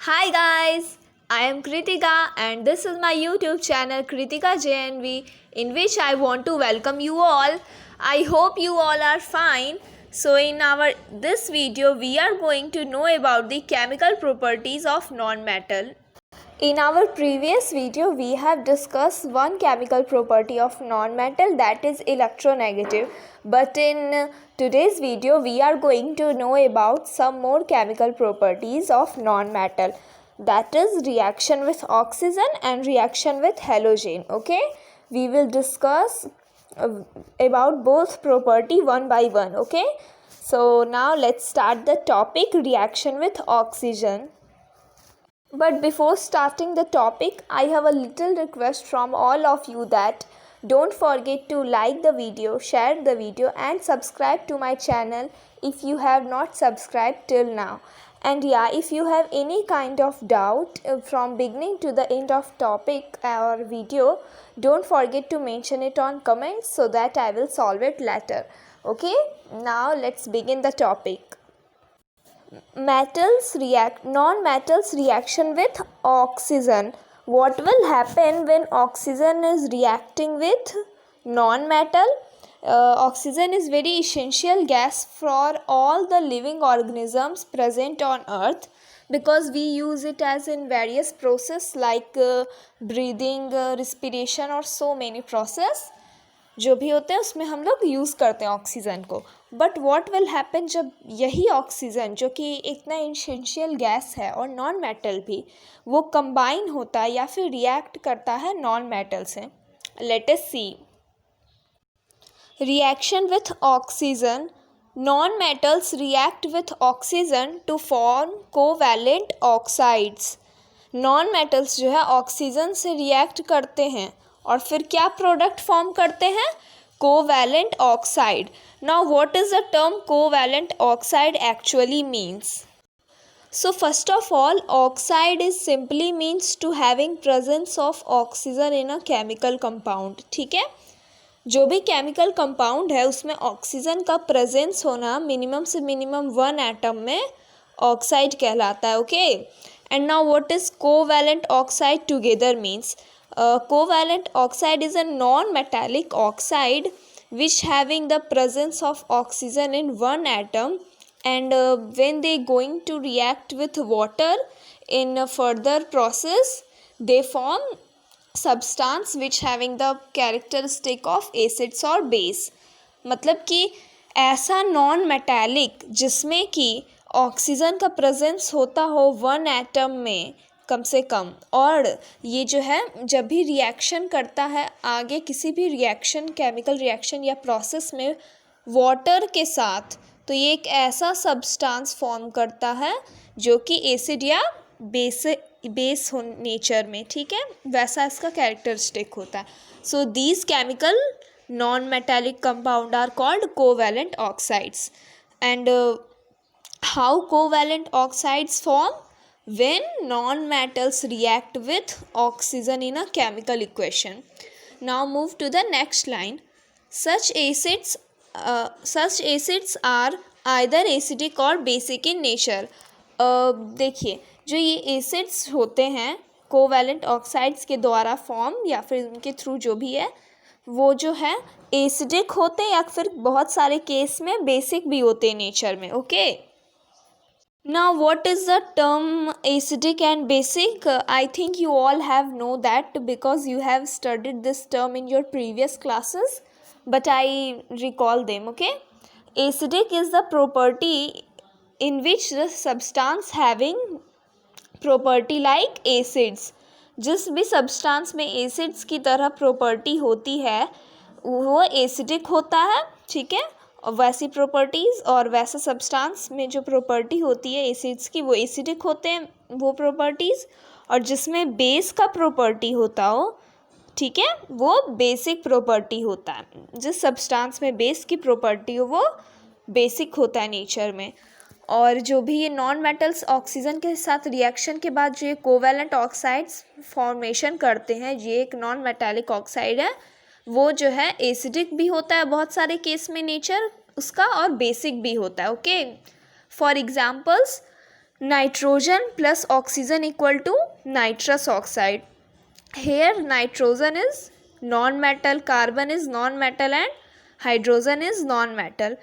Hi guys, I am Kritika and this is my YouTube channel Kritika JNV, in which I want to welcome you all. I hope you all are fine. So in our this video we are going to know about the chemical properties of non-metal. In our previous video, we have discussed one chemical property of non-metal, that is electronegative. But in today's video, we are going to know about some more chemical properties of non-metal, that is reaction with oxygen and reaction with halogen. Okay, we will discuss about both property one by one. Okay, so now let's start the topic, reaction with oxygen. But before starting the topic, I have a little request from all of you that don't forget to like the video, share the video and subscribe to my channel if you have not subscribed till now. And yeah, if you have any kind of doubt from beginning to the end of topic or video, don't forget to mention it on comments so that I will solve it later. Okay, now let's begin the topic. Non-metals reaction with oxygen. What will happen when oxygen is reacting with non-metal? Oxygen is very essential gas for all the living organisms present on earth, because we use it as in various process like breathing, respiration और so many process जो भी होते हैं उसमें हम लोग use करते हैं ऑक्सीजन को. बट व्हाट विल हैपन जब यही ऑक्सीजन जो कि इतना इसेंशियल गैस है और नॉन मेटल भी, वो कंबाइन होता है या फिर रिएक्ट करता है नॉन मेटल से. Let us see. Reaction with oxygen. Non metals react with oxygen to form covalent oxides. Non metals जो है ऑक्सीजन से रिएक्ट करते हैं और फिर क्या प्रोडक्ट फॉर्म करते हैं? Covalent oxide. Now what is the term covalent oxide actually means? So first of all, oxide is simply means to having presence of oxygen in a chemical compound. ठीक है, जो भी केमिकल कंपाउंड है उसमें oxygen का presence होना minimum से minimum 1 atom में ऑक्साइड कहलाता है. Okay, and now what is covalent oxide together means? Covalent oxide is a non-metallic oxide which having the presence of oxygen in one atom, and when they going to react with water in a further process, they form substance which having the characteristic of acids or base. मतलब कि ऐसा non metallic जिसमें कि oxygen का presence होता हो 1 atom में कम से कम, और ये जो है जब भी रिएक्शन करता है आगे किसी भी रिएक्शन, केमिकल रिएक्शन या प्रोसेस में वाटर के साथ, तो ये एक ऐसा सब्सटेंस फॉर्म करता है जो कि एसिड या बेस हो नेचर में. ठीक है, वैसा इसका कैरेक्टरिस्टिक होता है. So these chemical non metallic compound are called covalent oxides. And how covalent oxides form? When non-metals react with oxygen in a chemical equation. Now move to the next line. Such acids are either acidic or basic in nature. देखिए, जो ये acids होते हैं covalent oxides के द्वारा form या फिर उनके थ्रू जो भी है, वो जो है एसिडिक होते हैं या फिर बहुत सारे केस में बेसिक भी होते हैं नेचर में. Okay, now what is the term acidic and basic? I think you all have know that because you have studied this term in your previous classes, but I recall them. Okay, acidic is the property in which the substance having property like acids. जिस भी substance में acids की तरह property होती है वो acidic होता है. ठीक है, और वैसी प्रॉपर्टीज़ और वैसा सब्सटेंस में जो प्रॉपर्टी होती है एसिड्स की वो एसिडिक होते हैं वो प्रॉपर्टीज़, और जिसमें बेस का प्रॉपर्टी होता हो, ठीक है, वो बेसिक प्रॉपर्टी होता है. जिस सब्सटेंस में बेस की प्रॉपर्टी हो वो बेसिक होता है नेचर में. और जो भी ये नॉन मेटल्स ऑक्सीजन के साथ रिएक्शन के बाद जो ये कोवैलेंट ऑक्साइड्स फॉर्मेशन करते हैं, ये एक नॉन मेटालिक ऑक्साइड है, वो जो है एसिडिक भी होता है बहुत सारे केस में नेचर उसका, और बेसिक भी होता है. Okay, for examples nitrogen plus oxygen equal to nitrous oxide. Here nitrogen is non-metal, carbon is non-metal, and hydrogen is non-metal.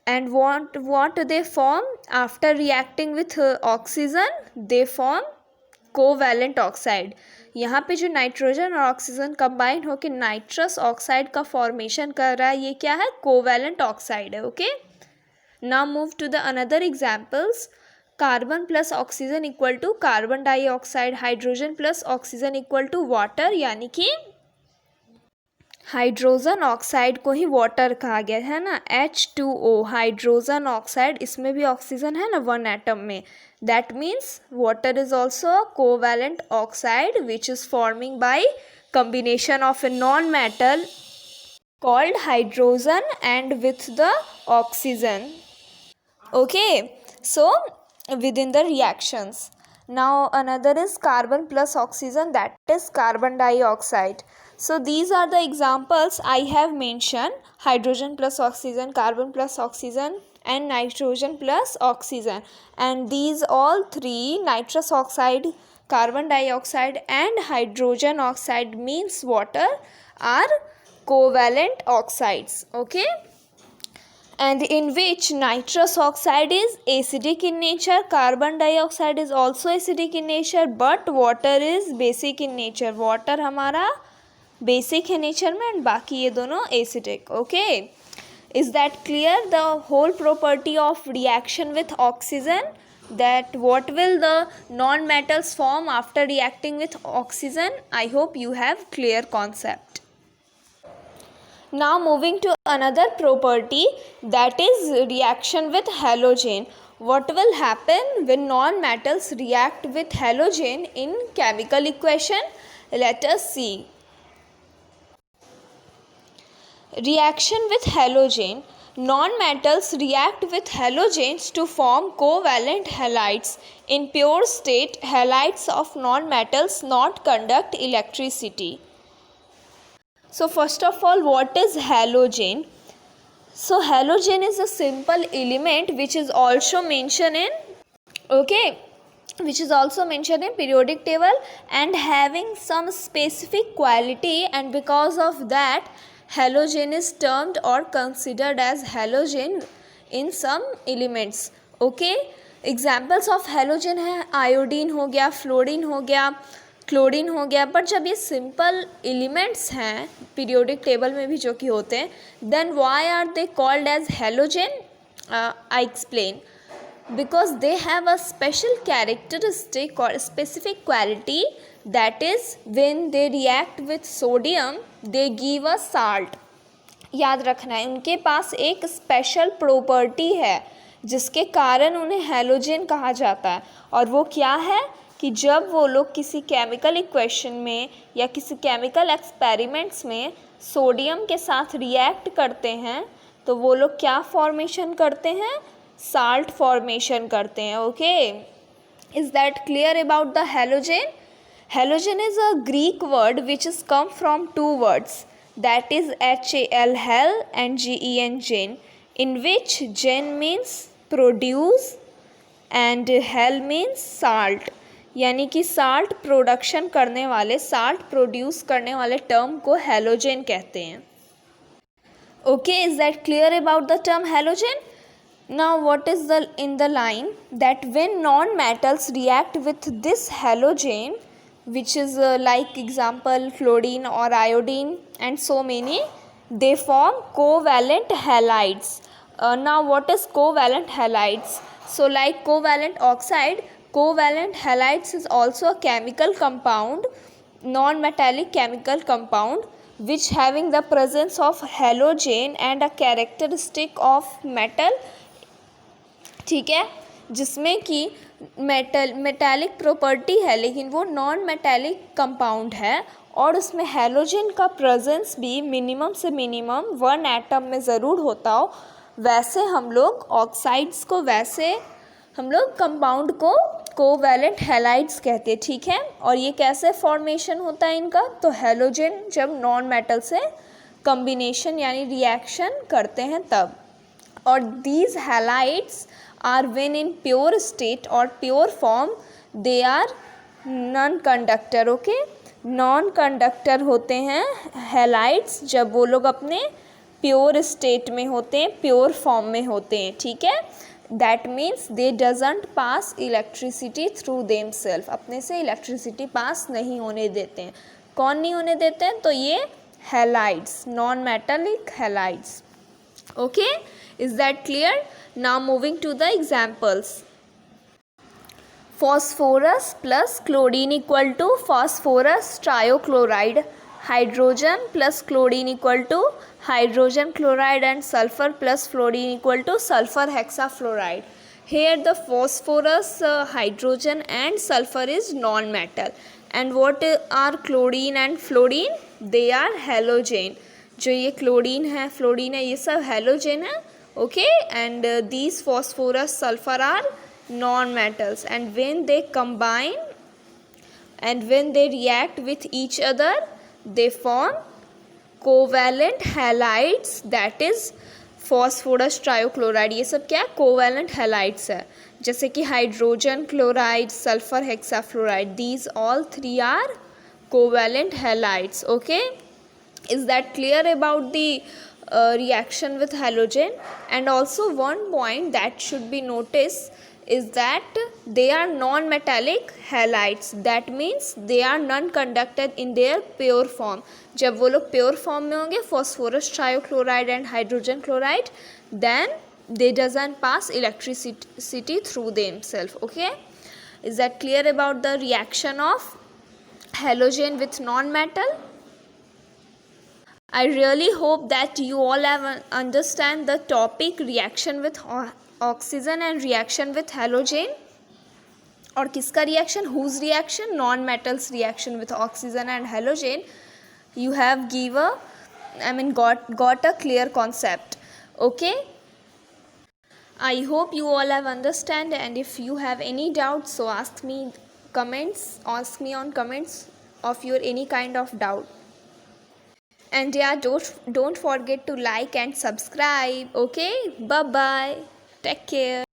And what they form after reacting with oxygen? They form covalent oxide. यहाँ पे जो nitrogen और oxygen combine होकर nitrous oxide का formation कर रहा है, ये क्या है? कोवैलेंट ऑक्साइड है. Okay, now move to the another examples. Carbon plus oxygen equal to carbon dioxide, hydrogen plus oxygen equal to water, यानी कि हाइड्रोजन ऑक्साइड को ही वाटर कहा गया है ना, H2O हाइड्रोजन ऑक्साइड. इसमें भी ऑक्सीजन है ना वन एटम में. That means water is also a covalent oxide which is forming by combination of a non-metal called hydrogen and with the oxygen. Okay, so within the reactions, now another is carbon plus oxygen, that is carbon dioxide. So these are the examples I have mentioned: hydrogen plus oxygen, carbon plus oxygen, and nitrogen plus oxygen. And these all three, nitrous oxide, carbon dioxide, and hydrogen oxide means water, are covalent oxides. Okay, and in which nitrous oxide is acidic in nature, carbon dioxide is also acidic in nature, but water is basic in nature. Water हमारा basic है nature में, and बाकी ये दोनों acidic. Okay, is that clear? The whole property of reaction with oxygen, that what will the non-metals form after reacting with oxygen. I hope you have clear concept. Now moving to another property, that is reaction with halogen. What will happen when non-metals react with halogen in chemical equation? Let us see. Reaction with halogen. Non-metals react with halogens to form covalent halides. In pure state, halides of non-metals not conduct electricity. So first of all, what is halogen? So halogen is a simple element which is also mentioned in periodic table and having some specific quality, and because of that halogen is termed or considered as halogen in some elements. Okay, examples of halogen है iodine हो गया, fluorine हो गया, chlorine हो गया. But जब ये simple elements हैं पीरियोडिक टेबल में भी जो कि होते हैं, then why are they called as halogen? I explain. because they have a special characteristic or specific quality, that is when they react with sodium they give a salt. याद रखना है, उनके पास एक स्पेशल प्रॉपर्टी है जिसके कारण उन्हें halogen कहा जाता है. और वो क्या है कि जब वो लोग किसी केमिकल इक्वेशन में या किसी केमिकल एक्सपेरिमेंट्स में सोडियम के साथ रिएक्ट करते हैं तो वो लोग क्या फॉर्मेशन करते हैं? साल्ट फॉर्मेशन करते हैं. Okay, is that clear about the halogen? Halogen is a Greek word which is come from two words, that is HAL hell and GEN gen, in which gen means produce and hell means salt. यानी कि salt production करने वाले, salt produce करने वाले term को halogen कहते हैं. Okay, is that clear about the term halogen? Now what is the in the line that when non-metals react with this halogen, which is like example fluorine or iodine and so many, they form covalent halides. Now what is covalent halides? So like covalent oxide, covalent halides is also a chemical compound, non-metallic chemical compound, which having the presence of halogen and a characteristic of metal. ठीक है, जिसमें कि metallic property है लेकिन वो non metallic compound है और उसमें हेलोजन का प्रेजेंस भी मिनिमम से मिनिमम 1 एटम में ज़रूर होता हो. वैसे हम लोग ऑक्साइड्स को, वैसे हम लोग कंपाउंड को कोवैलेंट हैलाइड्स कहते हैं. ठीक है, और ये कैसे फॉर्मेशन होता है इनका? तो हेलोजन जब नॉन मेटल से कम्बिनेशन यानी रिएक्शन करते हैं तब. और these halides are when in pure state or pure form they are non-conductor. okay, non-conductor होते हैं हैलाइड्स जब वो लोग अपने प्योर स्टेट में होते हैं, प्योर फॉर्म में होते हैं. ठीक है, that means they doesn't pass electricity through them self, अपने से इलेक्ट्रिसिटी पास नहीं होने देते हैं. कौन नहीं होने देते हैं? तो ये halides, non metallic halides. Okay, is that clear? Now moving to the examples. phosphorus plus chlorine equal to phosphorus triochloride, hydrogen plus chlorine equal to hydrogen chloride, and sulfur plus fluorine equal to sulfur hexafluoride. Here the phosphorus, hydrogen and sulfur is non-metal, and what are chlorine and fluorine? They are halogen. जो ये chlorine है, fluorine है, ये सब halogen है. okay, and these phosphorus, sulfur are non-metals, and when they combine and when they react with each other they form covalent halides, that is phosphorus triochloride. ये सब क्या है? covalent halides है, जैसे कि hydrogen chloride, sulphur hexafluoride. these all three are covalent halides. okay, is that clear about the reaction with halogen? And also one point that should be noticed is that they are non-metallic halides. that means they are non-conductor in their pure form. जब वो लोग pure form में होंगे, phosphorus triochloride and hydrogen chloride, then they doesn't pass electricity through themselves. okay, is that clear about the reaction of halogen with non-metal? I really hope that you all have understand the topic reaction with oxygen and reaction with halogen. और किसका reaction? whose reaction? non-metals reaction with oxygen and halogen. You have got a clear concept. okay, I hope you all have understand, and if you have any doubts, so ask me on comments of your any kind of doubt. And yeah, don't forget to like and subscribe. okay, bye bye, take care.